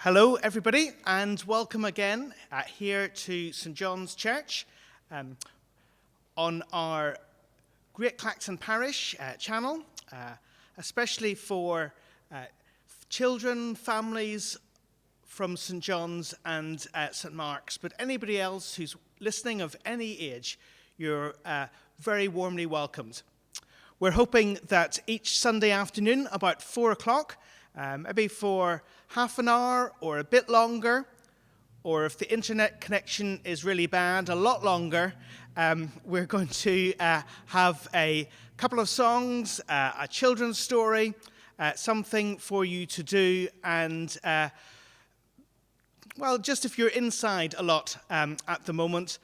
Hello, everybody, and welcome again here to St. John's Church on our Great Clacton Parish channel, especially for children, families from St. John's and St. Mark's, but anybody else who's listening of any age, you're very warmly welcomed. We're hoping that each Sunday afternoon about 4 o'clock, maybe for half an hour or a bit longer, or if the internet connection is really bad, a lot longer, we're going to have a couple of songs, a children's story, something for you to do, and well, just if you're inside a lot at the moment,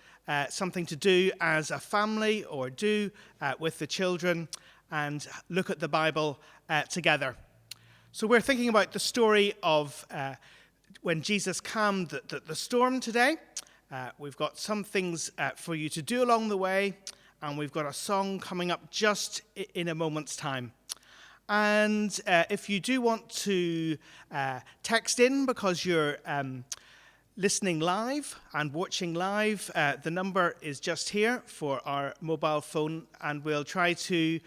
something to do as a family or do with the children and look at the Bible together. So we're thinking about the story of when Jesus calmed the storm today. We've got some things for you to do along the way, and we've got a song coming up just in a moment's time. And if you do want to text in because you're listening live and watching live, the number is just here for our mobile phone, and we'll try to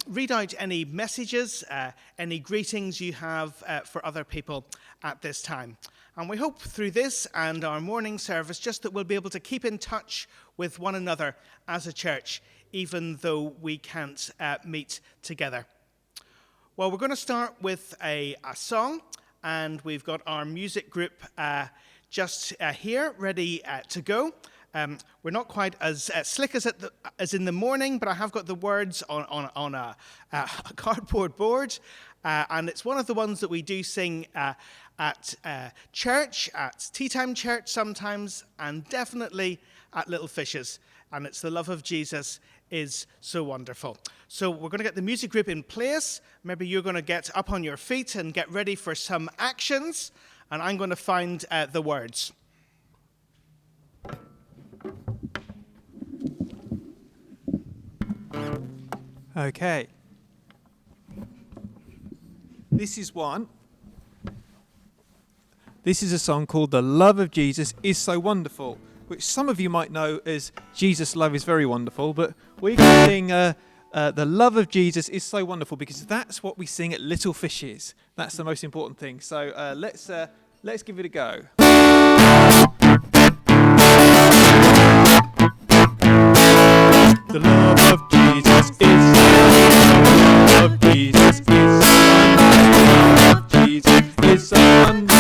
read out any messages, any greetings you have for other people at this time. And we hope through this and our morning service just that we'll be able to keep in touch with one another as a church, even though we can't meet together. Well, we're going to start with a song, and we've got our music group just here, ready to go. We're not quite as slick as in the morning, but I have got the words on a cardboard board, and it's one of the ones that we do sing at church, at tea time church sometimes, and definitely at Little Fishes, and it's The Love of Jesus is So Wonderful. So we're going to get the music group in place. Maybe you're going to get up on your feet and get ready for some actions, and I'm going to find the words. Okay. This is one. This is a song called The Love of Jesus is So Wonderful, which some of you might know as Jesus' Love is Very Wonderful, but we're going to sing The Love of Jesus is So Wonderful because that's what we sing at Little Fishes. That's the most important thing. So let's give it a go. The love of Jesus is so wonderful. Jesus is so wonderful. Jesus is so wonderful.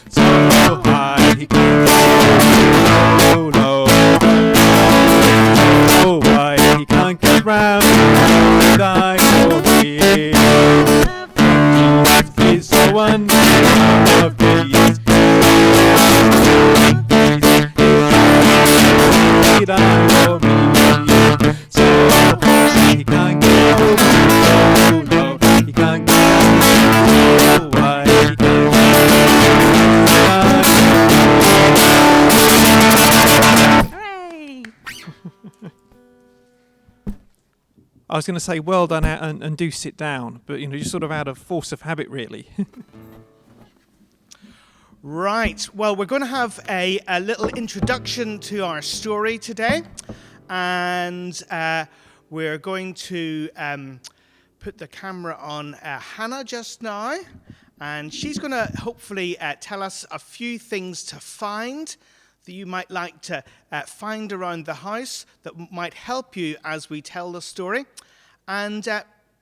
So high he can so low. So wide he can't get round. Die for me. Jesus is so wonderful. Jesus. Die for me, so he can't get over, so low, he can't get so wide, he can't Hooray! I was going to say well done and do sit down, but just sort of out of force of habit really. Right, well, we're going to have a little introduction to our story today, and we're going to put the camera on Hannah just now, and she's going to hopefully tell us a few things to find that you might like to find around the house that might help you as we tell the story, and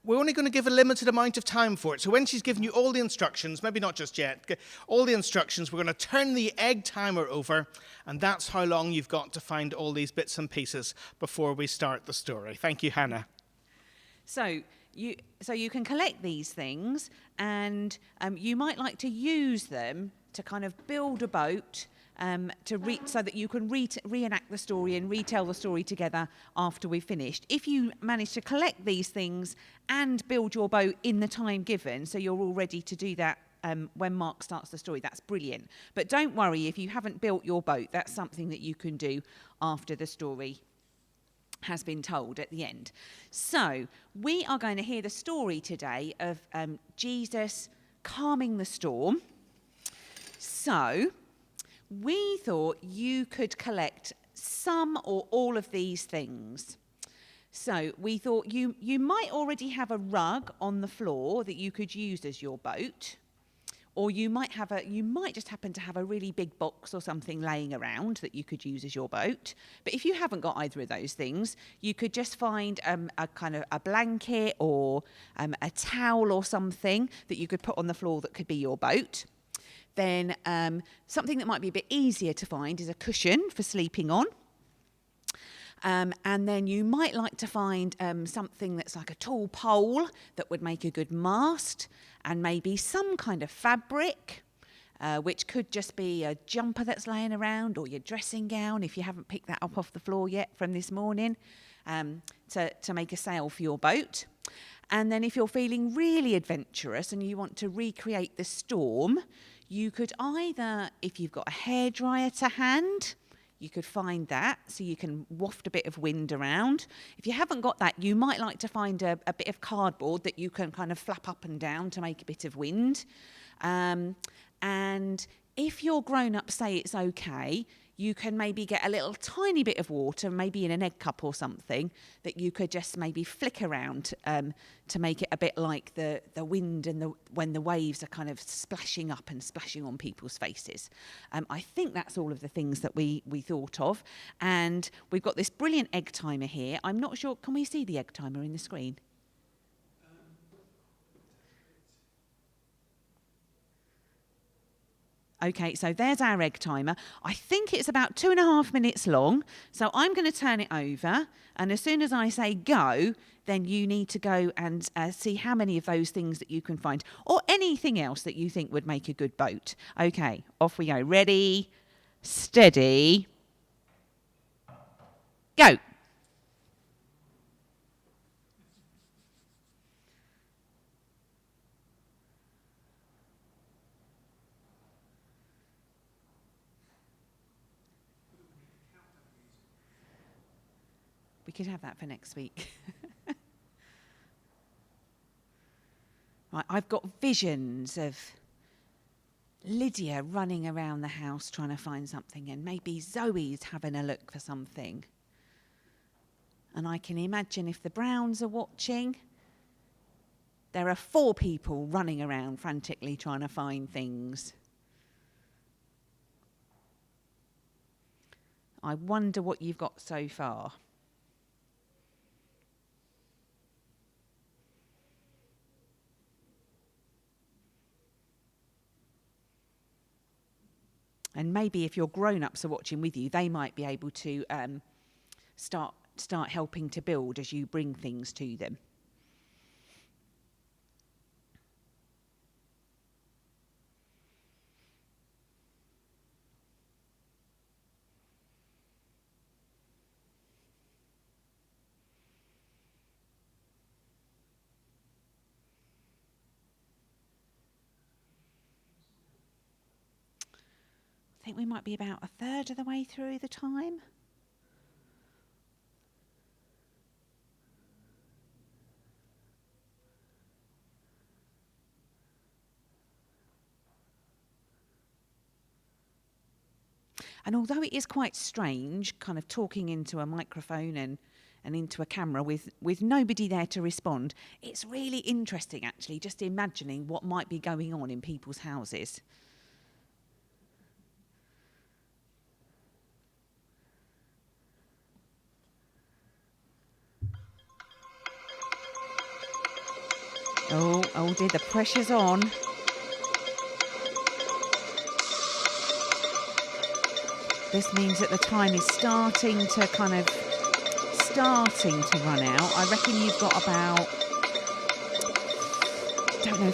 we're only going to give a limited amount of time for it. So when she's given you all the instructions, maybe not just yet, all the instructions, we're going to turn the egg timer over, and that's how long you've got to find all these bits and pieces before we start the story. Thank you, Hannah. So you can collect these things, and you might like to use them to kind of build a boat, so that you can reenact the story and retell the story together after we've finished. If you manage to collect these things and build your boat in the time given, so you're all ready to do that when Mark starts the story, that's brilliant. But don't worry if you haven't built your boat. That's something that you can do after the story. has been told at the end. So we are going to hear the story today of Jesus calming the storm. So we thought you could collect some or all of these things. So we thought you might already have a rug on the floor that you could use as your boat. Or you might just happen to have a really big box or something laying around that you could use as your boat. But if you haven't got either of those things, you could just find a kind of a blanket or a towel or something that you could put on the floor that could be your boat. Then something that might be a bit easier to find is a cushion for sleeping on. And then you might like to find something that's like a tall pole that would make a good mast, and maybe some kind of fabric, which could just be a jumper that's laying around or your dressing gown if you haven't picked that up off the floor yet from this morning, to make a sail for your boat. And then if you're feeling really adventurous and you want to recreate the storm, you could either, if you've got a hairdryer to hand, you could find that so you can waft a bit of wind around. If you haven't got that, you might like to find a bit of cardboard that you can kind of flap up and down to make a bit of wind. And if your grown-up say it's okay, you can maybe get a little tiny bit of water, maybe in an egg cup or something, that you could just maybe flick around to make it a bit like the wind and when the waves are kind of splashing up and splashing on people's faces. I think that's all of the things that we thought of. And we've got this brilliant egg timer here. I'm not sure, can we see the egg timer in the screen? Okay, so there's our egg timer. I think it's about 2.5 minutes long. So I'm going to turn it over. And as soon as I say go, then you need to go and see how many of those things that you can find. Or anything else that you think would make a good boat. Okay, off we go. Ready, steady, go. We could have that for next week. Right, I've got visions of Lydia running around the house trying to find something, and maybe Zoe's having a look for something. And I can imagine if the Browns are watching, there are 4 people running around frantically trying to find things. I wonder what you've got so far. And maybe if your grown-ups are watching with you, they might be able to start helping to build as you bring things to them. I think we might be about a third of the way through the time. And although it is quite strange, kind of talking into a microphone and into a camera with nobody there to respond, it's really interesting actually just imagining what might be going on in people's houses. Oh dear, the pressure's on. This means that the time is starting to run out. I reckon you've got about,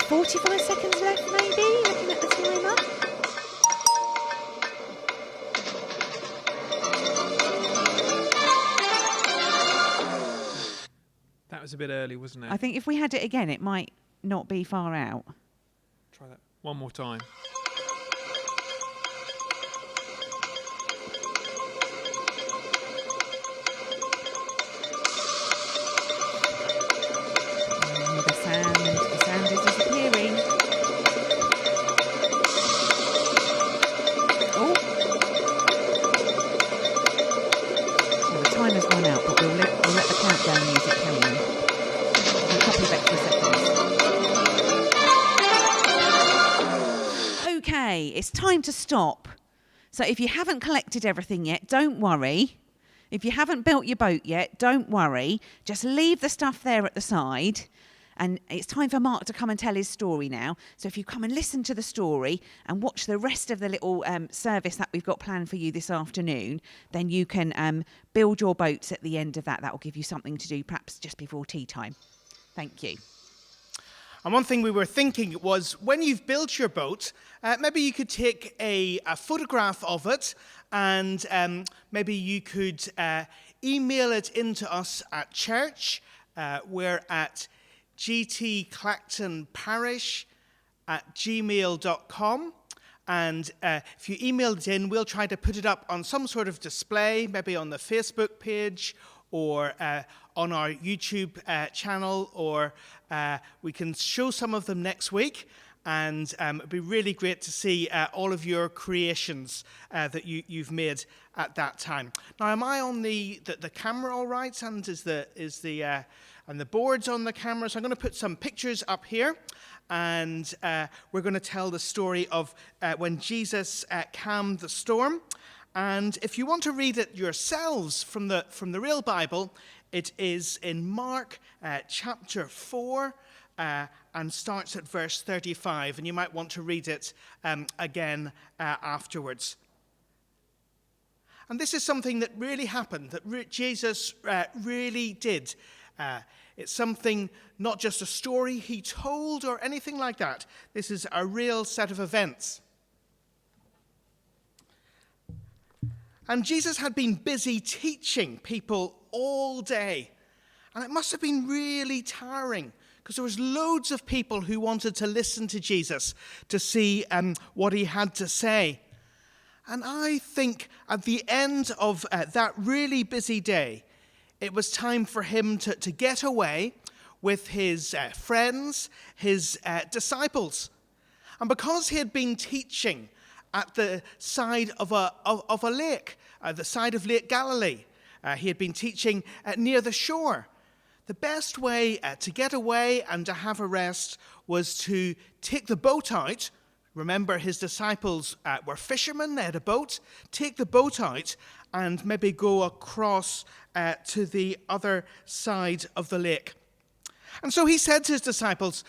45 seconds left maybe, looking at the timer. That was a bit early, wasn't it? I think if we had it again, it might not be far out. Try that one more time. time to stop. So if you haven't collected everything yet, don't worry. If you haven't built your boat yet, don't worry. Just leave the stuff there at the side. And it's time for Mark to come and tell his story now. So if you come and listen to the story and watch the rest of the little service that we've got planned for you this afternoon, then you can build your boats at the end of that. That will give you something to do, perhaps just before tea time. Thank you. And one thing we were thinking was, when you've built your boat, maybe you could take a photograph of it, and maybe you could email it into us at church. We're at gtclactonparish@gmail.com. And if you email it in, we'll try to put it up on some sort of display, maybe on the Facebook page, or on our YouTube channel, or we can show some of them next week. And it'd be really great to see all of your creations that you've made at that time. Now, am I on the camera all right? And and the board's on the camera? So I'm going to put some pictures up here, and we're going to tell the story of when Jesus calmed the storm. And if you want to read it yourselves from the real Bible, it is in Mark chapter 4. And starts at verse 35, and you might want to read it again afterwards. And this is something that really happened, that Jesus really did. It's something, not just a story he told or anything like that. This is a real set of events. And Jesus had been busy teaching people all day, and it must have been really tiring, because there was loads of people who wanted to listen to Jesus, to see what he had to say. And I think at the end of that really busy day, it was time for him to get away with his friends, his disciples. And because he had been teaching at the side of a lake, the side of Lake Galilee, he had been teaching near the shore. The best way to get away and to have a rest was to take the boat out. Remember, his disciples were fishermen, they had a boat. Take the boat out and maybe go across to the other side of the lake. And so he said to his disciples,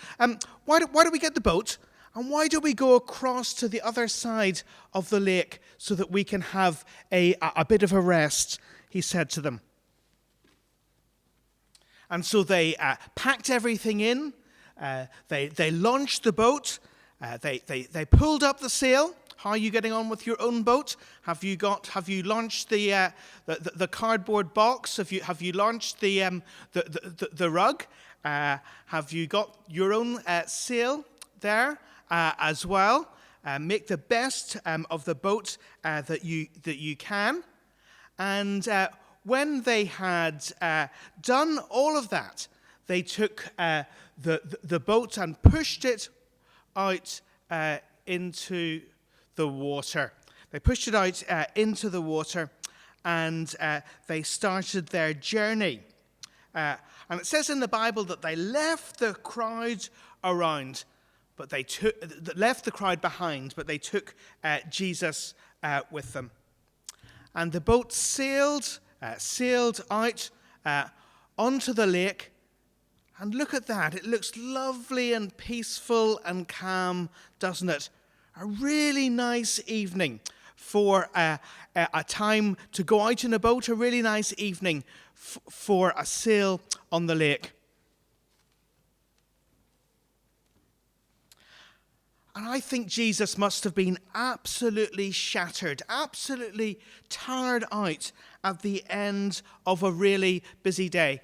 why do we get the boat? And why do we go across to the other side of the lake so that we can have a bit of a rest? He said to them. And so they packed everything in. They launched the boat. They pulled up the sail. How are you getting on with your own boat? Have you launched the cardboard box? Have you launched the rug? Have you got your own sail there as well? Make the best of the boat that you can. And when they had done all of that, they took the boat and pushed it out into the water. They pushed it out into the water, and they started their journey. And it says in the Bible that they left the crowd around, but left the crowd behind, but they took Jesus with them. And the boat sailed out onto the lake. And look at that. It looks lovely and peaceful and calm, doesn't it? A really nice evening for a time to go out in a boat, a really nice evening for a sail on the lake. And I think Jesus must have been absolutely shattered, absolutely tired out at the end of a really busy day.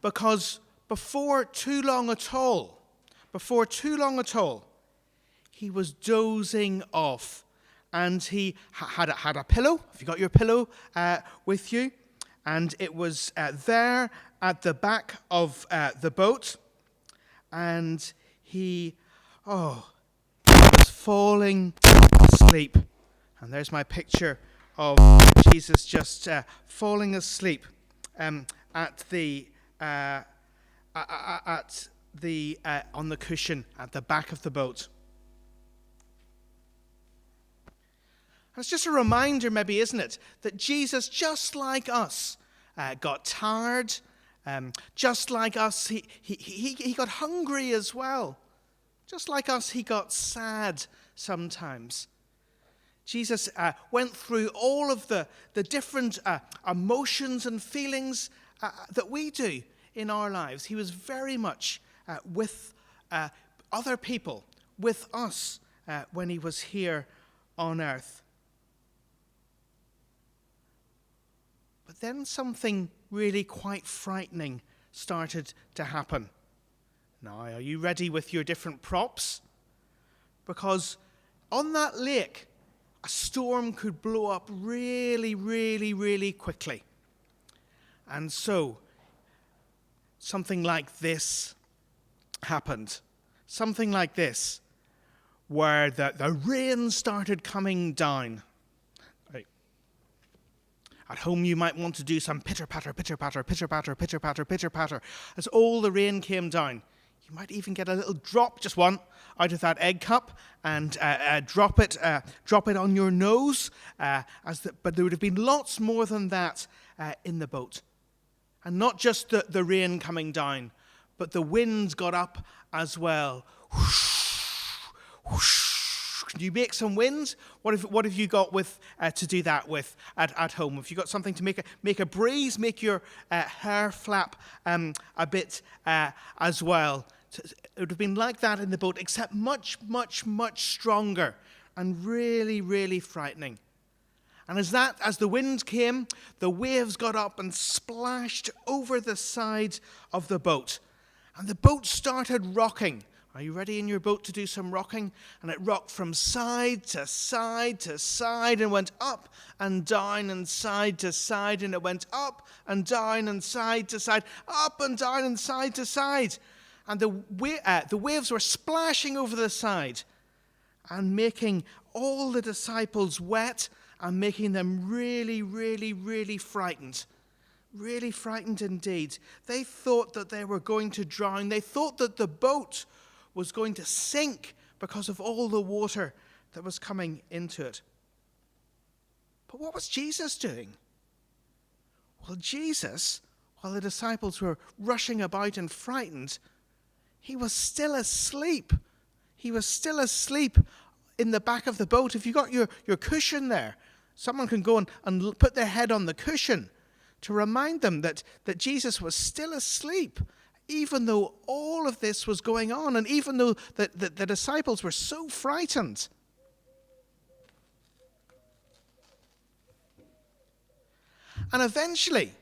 Because before too long at all, he was dozing off. And he had a pillow. Have you got your pillow with you? And it was there at the back of the boat. And he was falling asleep. And there's my picture of Jesus just falling asleep on the cushion at the back of the boat. And it's just a reminder, maybe, isn't it, that Jesus, just like us, got tired. Just like us, he got hungry as well. Just like us, he got sad sometimes. Jesus went through all of the different emotions and feelings that we do in our lives. He was very much with other people, with us, when he was here on earth. But then something really quite frightening started to happen. Now, are you ready with your different props? Because on that lake, a storm could blow up really, really, really quickly. And so, something like this happened. Something like this, where the rain started coming down. Right. At home, you might want to do some pitter-patter, pitter-patter, pitter-patter, pitter-patter, pitter-patter, as all the rain came down. You might even get a little drop, just one, out of that egg cup and drop it on your nose. But there would have been lots more than that in the boat. And not just the rain coming down, but the winds got up as well. Whoosh, whoosh. Can you make some winds? What have you got with to do that with at home? Have you got something to make a breeze, make your hair flap a bit as well? It would have been like that in the boat, except much, much, much stronger and really, really frightening. And as the wind came, the waves got up and splashed over the side of the boat. And the boat started rocking. Are you ready in your boat to do some rocking? And it rocked from side to side to side and went up and down and side to side. And it went up and down and side to side, up and down and side to side. And the waves were splashing over the side and making all the disciples wet and making them really, really, really frightened. Really frightened indeed. They thought that they were going to drown. They thought that the boat was going to sink because of all the water that was coming into it. But what was Jesus doing? Well, Jesus, while the disciples were rushing about and frightened, he was still asleep. He was still asleep in the back of the boat. If you got your cushion there, someone can go and put their head on the cushion to remind them that Jesus was still asleep, even though all of this was going on, and even though the disciples were so frightened. And eventually,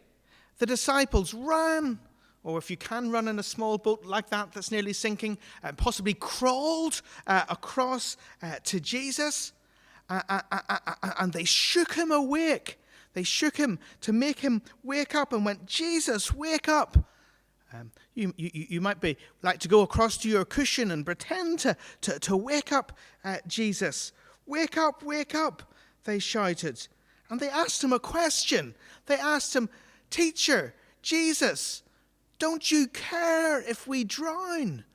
the disciples ran, or if you can run in a small boat like that that's nearly sinking, possibly crawled across to Jesus, and they shook him awake. They shook him to make him wake up and went, "Jesus, wake up." You might like to go across to your cushion and pretend to wake up Jesus. "Wake up, wake up," they shouted. And they asked him a question. They asked him, "Teacher, Jesus, don't you care if we drown?"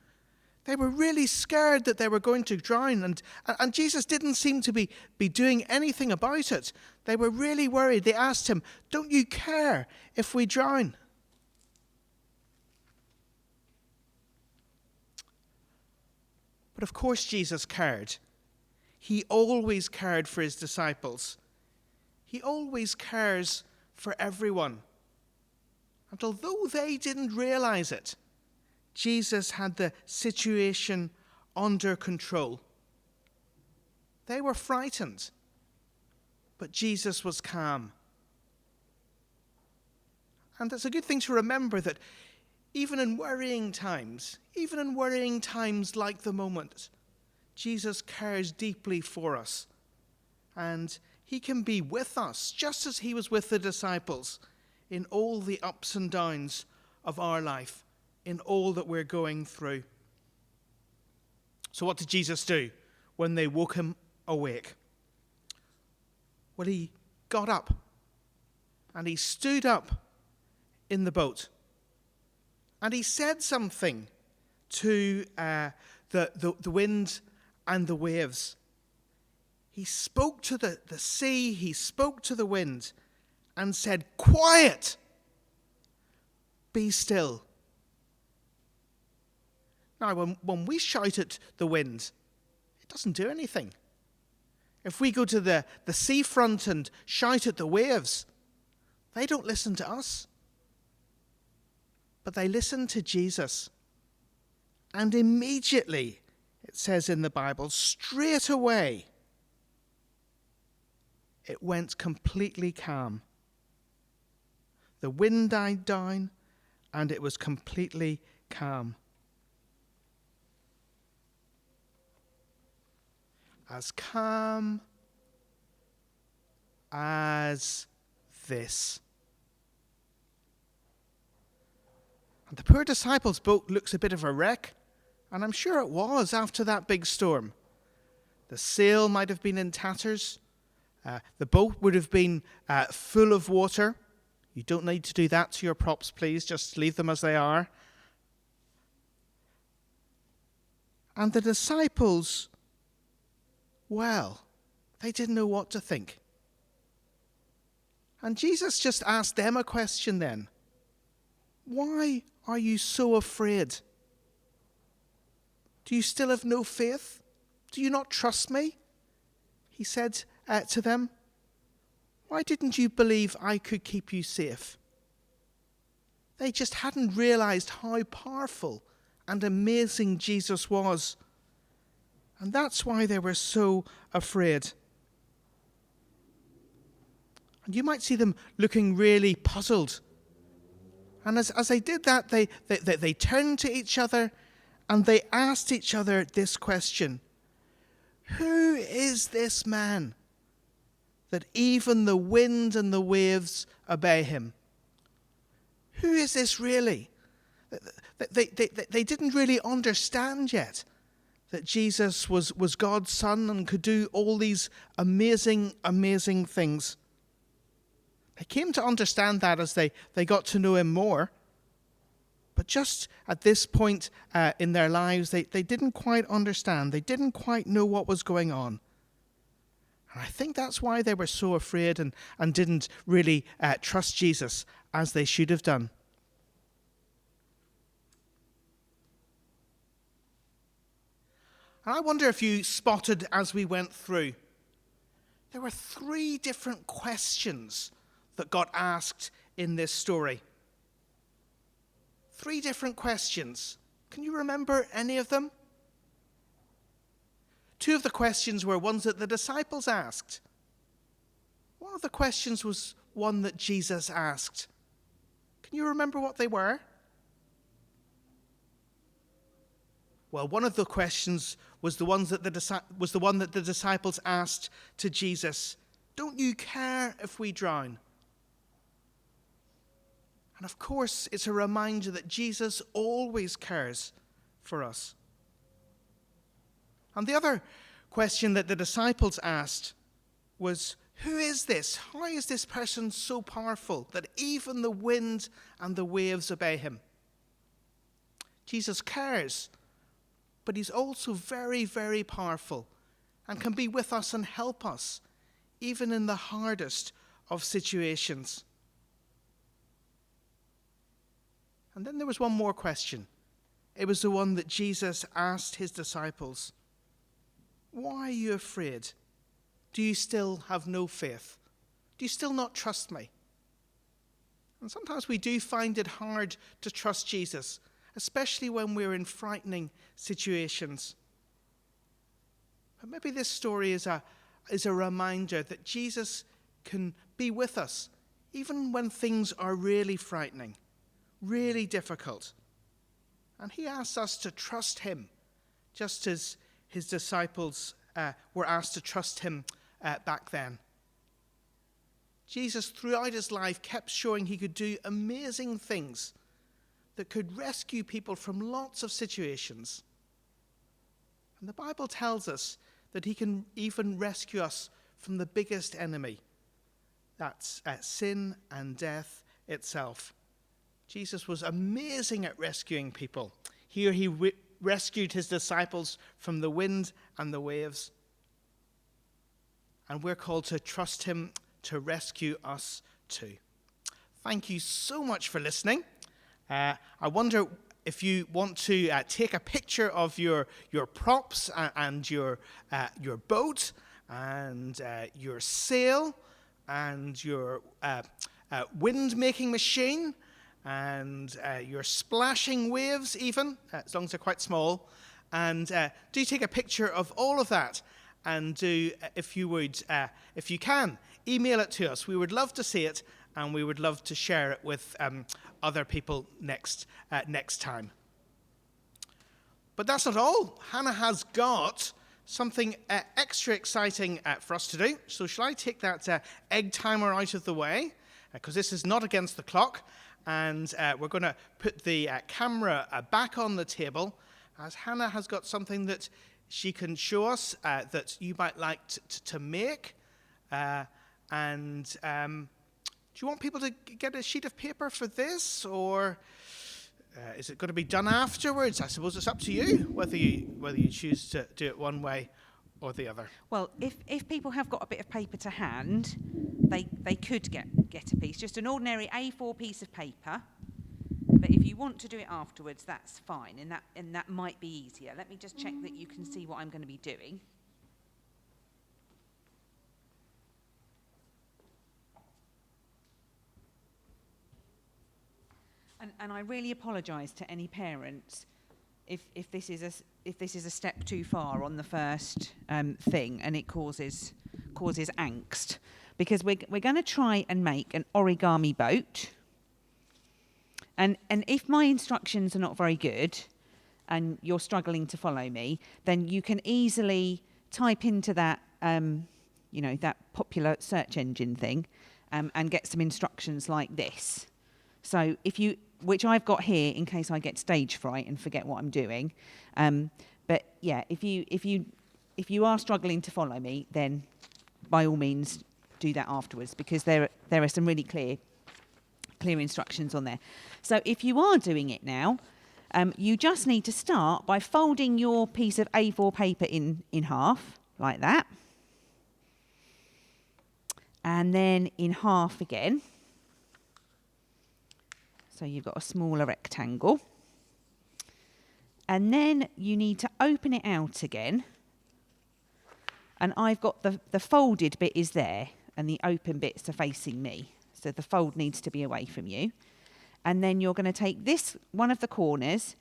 They were really scared that they were going to drown, and Jesus didn't seem to be doing anything about it. They were really worried. They asked him, "Don't you care if we drown?" But of course Jesus cared. He always cared for his disciples. He always cares for everyone. And although they didn't realize it, Jesus had the situation under control. They were frightened, but Jesus was calm. And it's a good thing to remember that even in worrying times like the moment, Jesus cares deeply for us. And he can be with us, just as he was with the disciples, in all the ups and downs of our life, in all that we're going through. So what did Jesus do when they woke him awake? Well, he got up and he stood up in the boat and he said something to the wind and the waves. He spoke to the sea, he spoke to the wind, and said, "Quiet! Be still." Now, when we shout at the wind, it doesn't do anything. If we go to the seafront and shout at the waves, they don't listen to us. But they listen to Jesus. And immediately, it says in the Bible, straight away, it went completely calm. The wind died down, and it was completely calm. As calm as this. And the poor disciples' boat looks a bit of a wreck, and I'm sure it was after that big storm. The sail might have been in tatters. The boat would have been full of water. You don't need to do that to your props, please. Just leave them as they are. And the disciples, well, they didn't know what to think. And Jesus just asked them a question then. Why are you so afraid? Do you still have no faith? Do you not trust me? He said to them. Why didn't you believe I could keep you safe? They just hadn't realized how powerful and amazing Jesus was. And that's why they were so afraid. And you might see them looking really puzzled. And as they did that, they turned to each other and they asked each other this question. Who is this man that even the wind and the waves obey him? Who is this really? They didn't really understand yet that Jesus was God's son and could do all these amazing, amazing things. They came to understand that as they got to know him more. But just at this point in their lives, they didn't quite understand. They didn't quite know what was going on. And I think that's why they were so afraid and didn't really trust Jesus as they should have done. And I wonder if you spotted as we went through, there were 3 different questions that got asked in this story. 3 different questions. Can you remember any of them? 2 of the questions were ones that the disciples asked. One of the questions was one that Jesus asked. Can you remember what they were? Well, one of the questions was the one that the disciples asked to Jesus. Don't you care if we drown? And of course, it's a reminder that Jesus always cares for us. And the other question that the disciples asked was, who is this? How is this person so powerful that even the wind and the waves obey him? Jesus cares, but he's also very, very powerful and can be with us and help us, even in the hardest of situations. And then there was one more question. It was the one that Jesus asked his disciples. Why are you afraid? Do you still have no faith? Do you still not trust me? And sometimes we do find it hard to trust Jesus, especially when we're in frightening situations. But maybe this story is a reminder that Jesus can be with us, even when things are really frightening, really difficult. And he asks us to trust him, just as his disciples were asked to trust him back then. Jesus, throughout his life, kept showing he could do amazing things that could rescue people from lots of situations. And the Bible tells us that he can even rescue us from the biggest enemy. That's sin and death itself. Jesus was amazing at rescuing people. Here he rescued his disciples from the wind and the waves. and we're called to trust him to rescue us too. Thank you so much for listening. I wonder if you want to take a picture of your props and your boat and your sail and your wind-making machine and your splashing waves even, as long as they're quite small. And do take a picture of all of that. And do, if you can, email it to us. We would love to see it, and we would love to share it with other people next time. But that's not all. Hannah has got something extra exciting for us to do. So shall I take that egg timer out of the way? Because this is not against the clock. And we're going to put the camera back on the table, as Hannah has got something that she can show us that you might like to make. Do you want people to get a sheet of paper for this, or is it going to be done afterwards? I suppose it's up to you whether you choose to do it one way or the other. Well, if people have got a bit of paper to hand, they could get a piece, just an ordinary A4 piece of paper. But if you want to do it afterwards, that's fine, and that might be easier. Let me just check that you can see what I'm going to be doing. And I really apologise to any parents if this is a step too far on the first thing and it causes angst, because we're going to try and make an origami boat. And if my instructions are not very good and you're struggling to follow me, then you can easily type into that that popular search engine thing and get some instructions like this. So which I've got here in case I get stage fright and forget what I'm doing. But yeah, if you are struggling to follow me, then by all means do that afterwards, because there are some really clear instructions on there. So if you are doing it now, you just need to start by folding your piece of A4 paper in half, like that. And then in half again. So you've got a smaller rectangle. And then you need to open it out again. And I've got the folded bit is there, and the open bits are facing me. So the fold needs to be away from you. And then you're going to take this, one of the corners,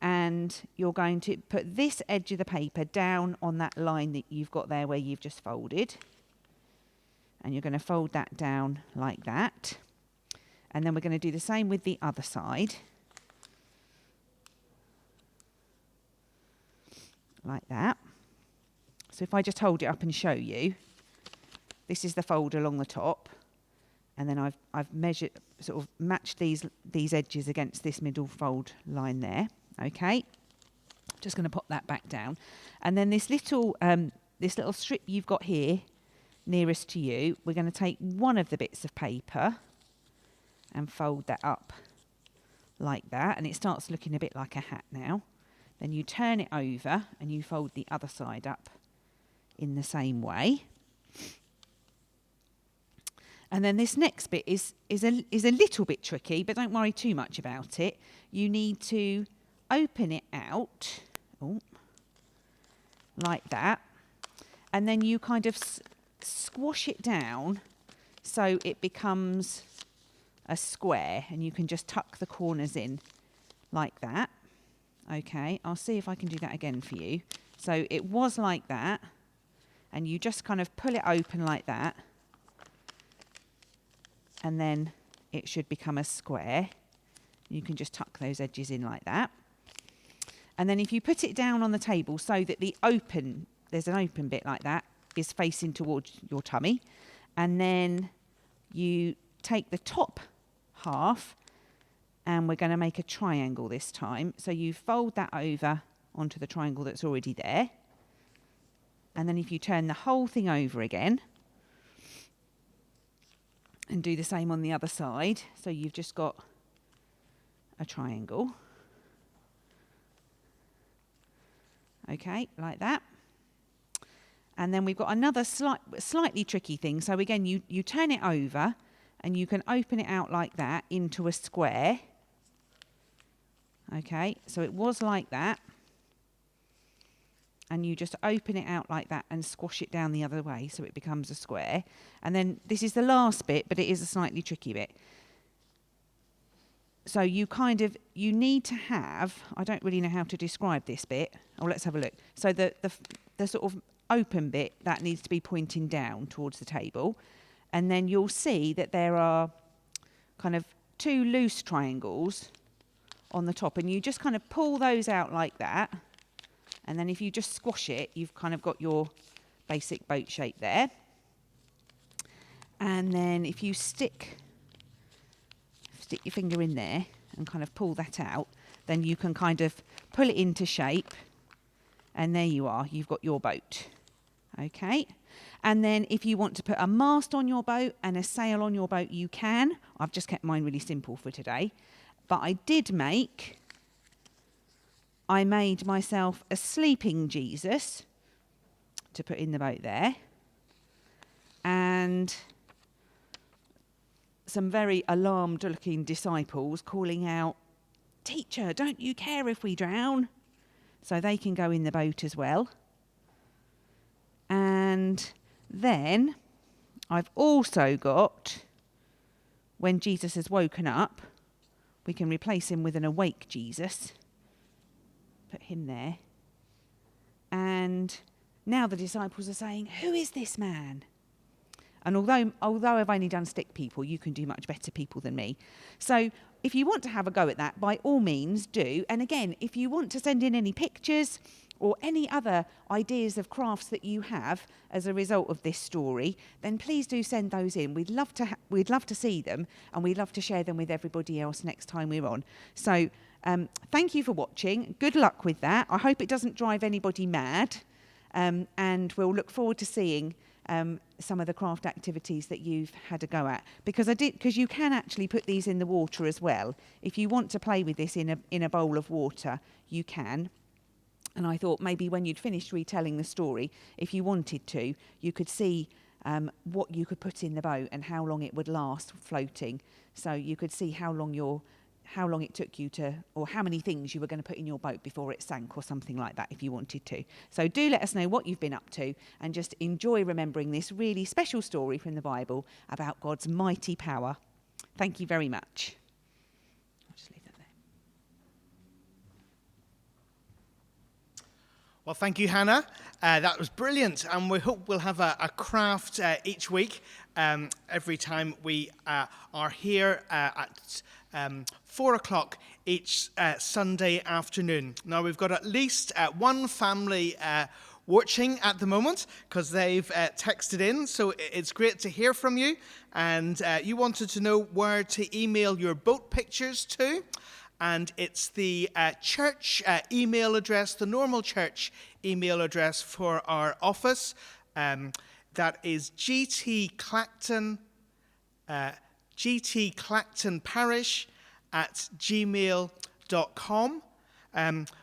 and you're going to put this edge of the paper down on that line that you've got there where you've just folded. And you're going to fold that down like that. And then we're going to do the same with the other side. Like that. So if I just hold it up and show you, this is the fold along the top. And then I've measured, sort of matched these edges against this middle fold line there. Okay. Just going to pop that back down. And then this little strip you've got here, nearest to you, we're going to take one of the bits of paper and fold that up like that, and it starts looking a bit like a hat now. Then you turn it over and you fold the other side up in the same way. And then this next bit is a little bit tricky, but don't worry too much about it. You need to open it out, like that, and then you kind of squash it down so it becomes a square, and you can just tuck the corners in like that. Okay, I'll see if I can do that again for you. So it was like that, and you just kind of pull it open like that, and then it should become a square. You can just tuck those edges in like that. And then if you put it down on the table so that there's an open bit like that, is facing towards your tummy, and then you take the top half, and we're going to make a triangle this time. So you fold that over onto the triangle that's already there, and then if you turn the whole thing over again and do the same on the other side, so you've just got a triangle, okay, like that. And then we've got another slightly tricky thing. So again, you turn it over and you can open it out like that into a square. Okay, so it was like that. And you just open it out like that and squash it down the other way so it becomes a square. And then this is the last bit, but it is a slightly tricky bit. So you need to have, I don't really know how to describe this bit. Oh, let's have a look. So the sort of open bit, that needs to be pointing down towards the table. And then you'll see that there are kind of 2 loose triangles on the top. And you just kind of pull those out like that. And then if you just squash it, you've kind of got your basic boat shape there. And then if you stick your finger in there and kind of pull that out, then you can kind of pull it into shape. And there you are, you've got your boat. Okay. And then if you want to put a mast on your boat and a sail on your boat, you can. I've just kept mine really simple for today. But I made myself a sleeping Jesus to put in the boat there. And some very alarmed looking disciples calling out, "Teacher, don't you care if we drown?" So they can go in the boat as well. And then I've also got, when Jesus has woken up, we can replace him with an awake Jesus. Put him there. And now the disciples are saying, "Who is this man?" And although I've only done stick people, you can do much better people than me. So if you want to have a go at that, by all means do. And again, if you want to send in any pictures or any other ideas of crafts that you have as a result of this story, then please do send those in. We'd love to see them, and we'd love to share them with everybody else next time we're on. So thank you for watching. Good luck with that. I hope it doesn't drive anybody mad. And we'll look forward to seeing some of the craft activities that you've had a go at, because you can actually put these in the water as well. If you want to play with this in a bowl of water, you can. And I thought maybe when you'd finished retelling the story, if you wanted to, you could see what you could put in the boat and how long it would last floating. So you could see how long it took you to, or how many things you were going to put in your boat before it sank or something like that if you wanted to. So do let us know what you've been up to, and just enjoy remembering this really special story from the Bible about God's mighty power. Thank you very much. I'll just leave that there. Well, thank you, Hannah. That was brilliant, and we hope we'll have a craft each week every time we are here at 4 o'clock each Sunday afternoon. Now, we've got at least one family watching at the moment because they've texted in, so it's great to hear from you. And you wanted to know where to email your boat pictures to. And it's the church email address, the normal church email address for our office. That is gtclactonparish@gmail.com.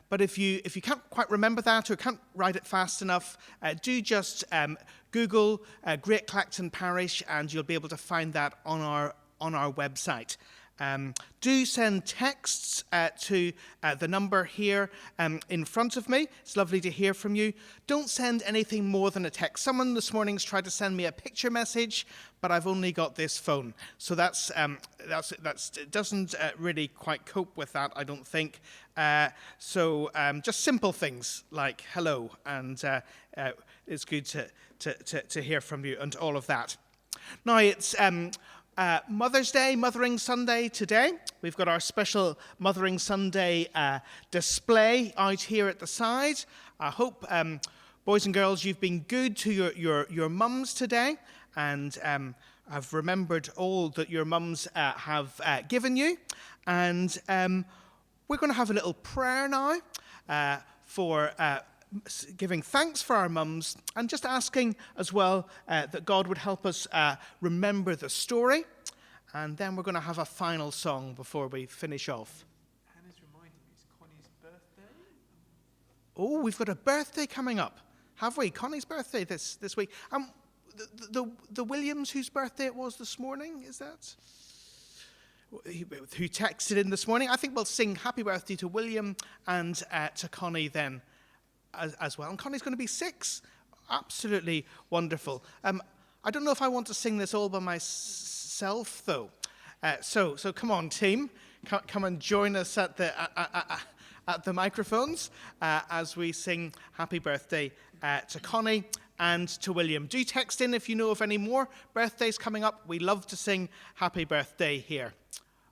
But if you can't quite remember that or can't write it fast enough, do just Google Great Clacton Parish, and you'll be able to find that on our website. Do send texts to the number here in front of me. It's lovely to hear from you. Don't send anything more than a text. Someone this morning's tried to send me a picture message, but I've only got this phone. So it doesn't really quite cope with that, I don't think. So just simple things like hello, and it's good to hear from you and all of that. Now it's Mother's Day, Mothering Sunday today. We've got our special Mothering Sunday display out here at the side. I hope, boys and girls, you've been good to your mums today, and have remembered all that your mums have given you. And we're going to have a little prayer now for giving thanks for our mums, and just asking as well that God would help us remember the story. And then we're going to have a final song before we finish off. Hannah's reminding me it's Connie's birthday. Oh, we've got a birthday coming up. have we? Connie's birthday this week. The Williams whose birthday it was this morning, is that? Who texted in this morning. I think we'll sing happy birthday to William and to Connie then as well. And Connie's going to be 6. Absolutely wonderful. I don't know if I want to sing this all by myself, though. So come on, team. Come and join us at the microphones as we sing happy birthday to Connie and to William. Do text in if you know of any more birthdays coming up. We love to sing happy birthday here.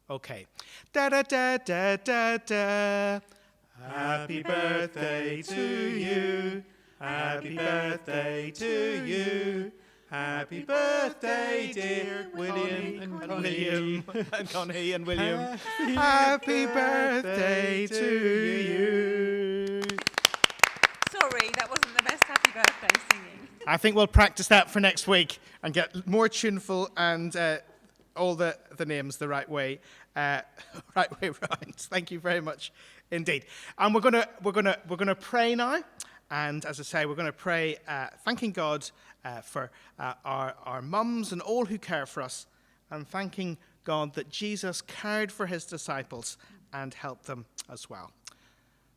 Okay. Da da da da da da. Happy birthday to you. Happy birthday to you. Happy birthday, dear William and Connie and William. Happy birthday to you. Sorry, that wasn't the best happy birthday singing. I think we'll practice that for next week and get more tuneful and all the names the right way around. Thank you very much indeed. And we're gonna pray now. And as I say, we're going to pray, thanking God for our mums and all who care for us, and thanking God that Jesus cared for his disciples and helped them as well.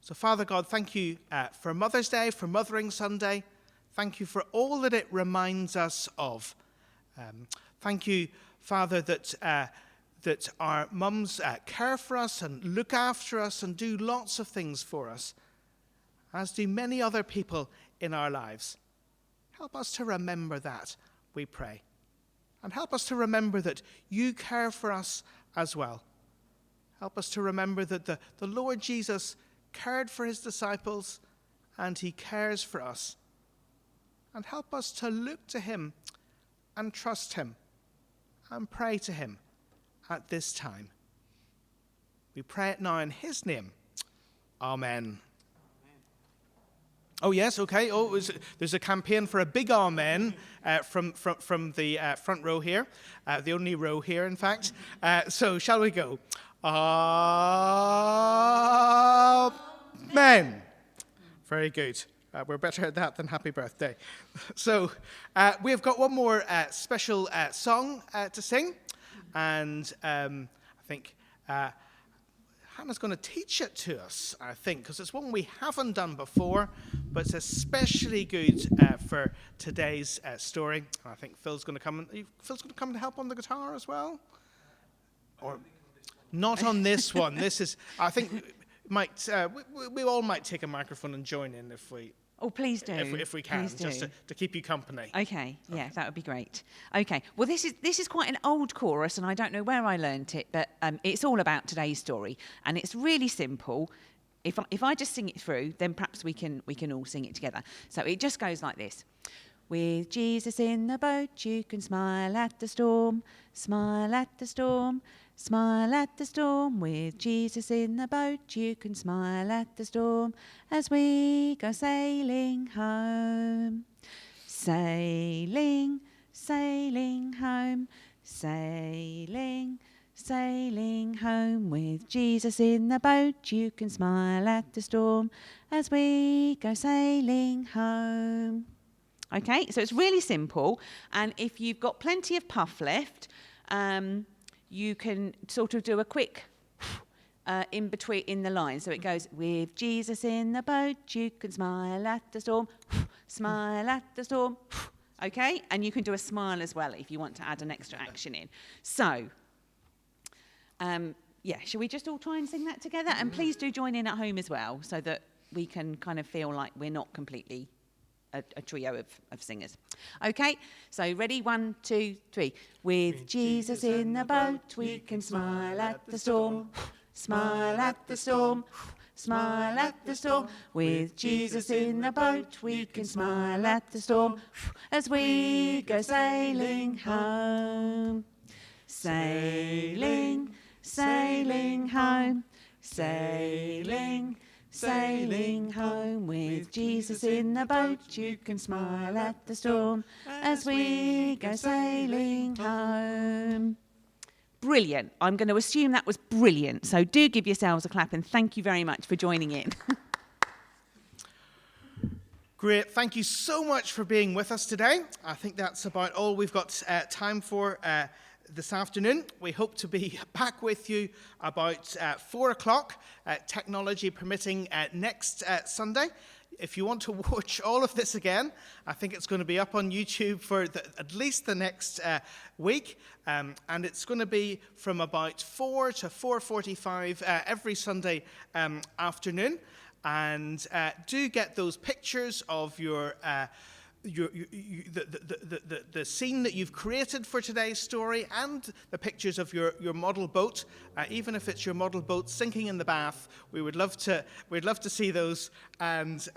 So, Father God, thank you for Mother's Day, for Mothering Sunday. Thank you for all that it reminds us of. Thank you, Father, that our mums care for us and look after us and do lots of things for us, as do many other people in our lives. Help us to remember that, we pray. And help us to remember that you care for us as well. Help us to remember that the Lord Jesus cared for his disciples and he cares for us. And help us to look to him and trust him and pray to him at this time. We pray it now in his name. Amen. Oh, yes, okay. Oh, there's a campaign for a big amen from the front row here, the only row here, in fact. So shall we go? Amen. Very good. We're better at that than happy birthday. So we've got one more special song to sing. And I think Hannah's going to teach it to us, I think, because it's one we haven't done before, but it's especially good for today's story. I think Phil's going to come to help on the guitar as well. Or not on this one. This is, I think, we all might take a microphone and join in if we. Oh, please do. If we can, just to keep you company. Okay, yeah, that would be great. Okay, well, this is quite an old chorus, and I don't know where I learnt it, but it's all about today's story, and it's really simple. If I just sing it through, then perhaps we can all sing it together. So it just goes like this. With Jesus in the boat, you can smile at the storm, smile at the storm, smile at the storm. With Jesus in the boat, you can smile at the storm as we go sailing home. Sailing, sailing home, sailing, sailing home. With Jesus in the boat, you can smile at the storm as we go sailing home. Okay, so it's really simple, and if you've got plenty of puff left, you can sort of do a quick in between in the line. So it goes, with Jesus in the boat, you can smile at the storm, smile at the storm. Okay, and you can do a smile as well if you want to add an extra action in. So, shall we just all try and sing that together? And please do join in at home as well, so that we can kind of feel like we're not completely a trio of singers. Okay, so ready? 1, 2, 3. With Jesus in the boat, we can smile at the storm, smile at the storm, smile at the storm. With Jesus in the boat, we can smile at the storm as we go sailing home. Sailing, sailing home, sailing, sailing home. With Jesus in the boat, you can smile at the storm as we go sailing home. Brilliant. I'm going to assume that was brilliant. So do give yourselves a clap and thank you very much for joining in. Great. Thank you so much for being with us today. I think that's about all we've got time for this afternoon. We hope to be back with you about 4 o'clock, technology permitting, next Sunday. If you want to watch all of this again, I think it's going to be up on YouTube for at least the next week. And it's going to be from about 4 to 4:45 every Sunday afternoon. And do get those pictures of the scene that you've created for today's story, and the pictures of your model boat. Even if it's your model boat sinking in the bath, we'd love to see those and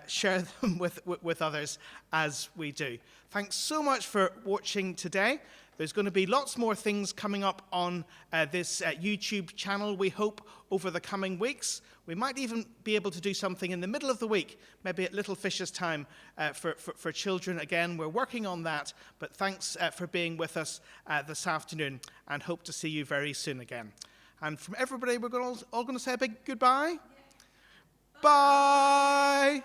share them with others as we do. Thanks so much for watching today. There's going to be lots more things coming up on this YouTube channel, we hope, over the coming weeks. We might even be able to do something in the middle of the week, maybe at Little Fish's Time for children. Again, we're working on that, but thanks for being with us this afternoon, and hope to see you very soon again. And from everybody, we're all going to say a big goodbye. Bye.